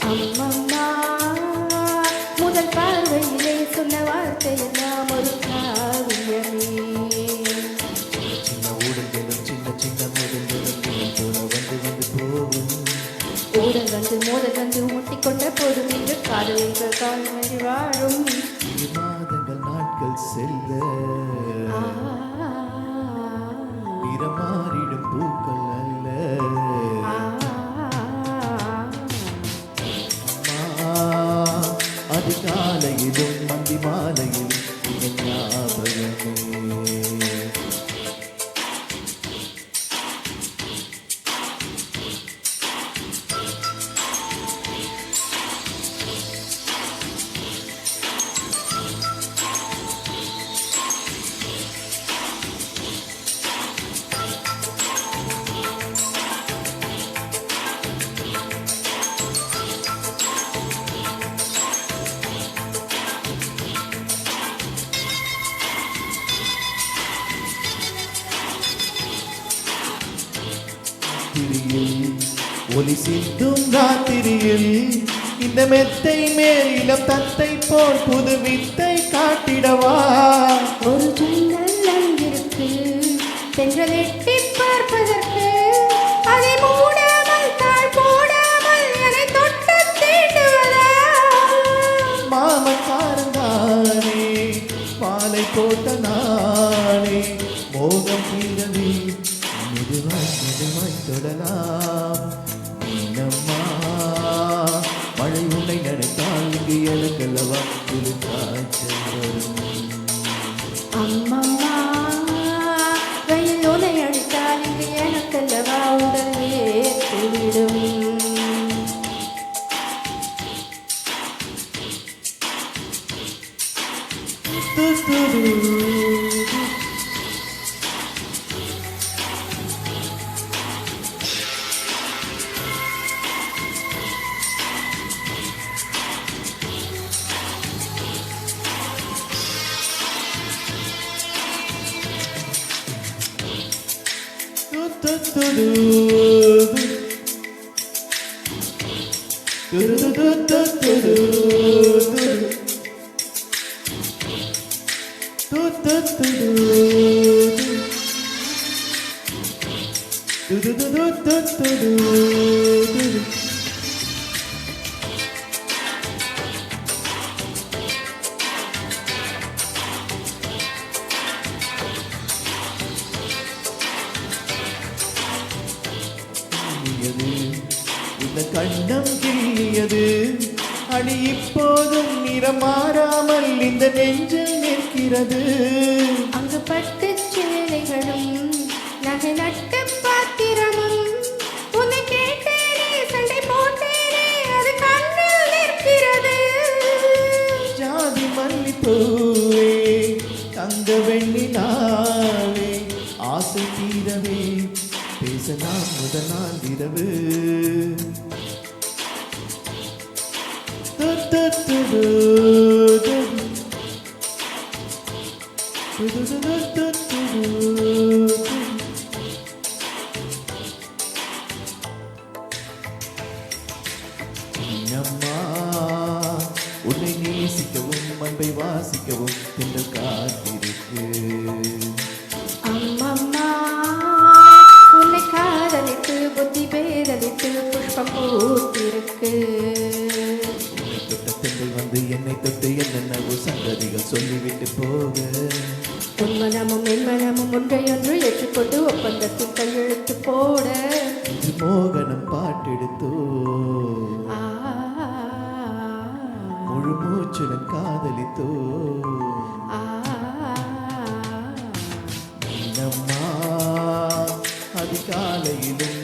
அம்மம்மா முதல் பார்வையிலே சொன்ன வார்த்தை எல்லாம் ஒரு காவியமே. சின்ன ஊடல்களும் சின்ன சின்ன மோதல்களும் போல வந்து வந்து போகும். ஊடல் வந்து மோதல் வந்து ஒட்டிக்கொண்ட போதும் என்று காதல் என்ற கால்வழி வாழும். மாதங்கள் நாட்கள் செல்ல நிறமாறிடும் பூக்கள் அல்ல. அதிகாலையிலும் மந்தி மாலையிலும் ஞாபகமே. ஒலி சிந்தும் ராத்திரியில் இந்த மெத்தை மேலிலம் தத்தை போல் புது வித்தை காட்டிடவா. ஒரு ஜன்னல் அங்கிருக்கு தென்றல் எட்டி பார்ப்பதற்கு, அதை மூடாமல் தாழ் போடாமல் என்னை தொட்டு தீண்டுவதா. மாமக்காரந்தானே மாலை போட்ட நாளே மோகம் தீரவே மெதுவாய் மெதுவாய் தொடலாம். மீனம்மா மழை உன்னை நினைத்தால் இங்கு எனக்கல்லவா குளிர் காய்ச்சல் வரும். அம்மம்மா வெயில் உனை அடித்தால் இங்கு எனக்கல்லவா உடல் ஏற்றிவிடும். இந்த கண்ணம் கிள்ளியது அடி இப்போதும் நிறம் மாறாமல் இந்த நெஞ்சில் நிற்கிறது. அங்கு பட்டு சேலைகளும் நகை நட்டு பாத்திரமும் உன்னை கேட்டேனே சண்டை போட்டேனே அது கண்ணில் நிற்கிறது. ஜாதி மல்லிப்பூவே தங்க வெண்ணிலாவே ஆசை தீரவே பேசலாம் முதல் நாள் இரவு. அம்மா உன்னை நேசிக்கவும் அன்பை வாசிக்கவும் என்று காத்திருக்கு. அம்மம்மா உன்னை காதலித்து புத்தி பேதலித்து புஷ்பம் பூத்திருக்கு. வந்து என்னை தொட்டு என்னென்னவோ சங்கதிகள் சொல்லிவிட்டு போக, உன் மனமும் என் மனமும் ஒன்றையொன்று ஏற்றுக்கொண்டு ஒப்பந்தத்தில் கையெழுத்து போட, மோகனம் பாட்டெடுத்தோ முழு மூச்சுடன் காதலித்தோ. அம்மா அதிகாலையிலும்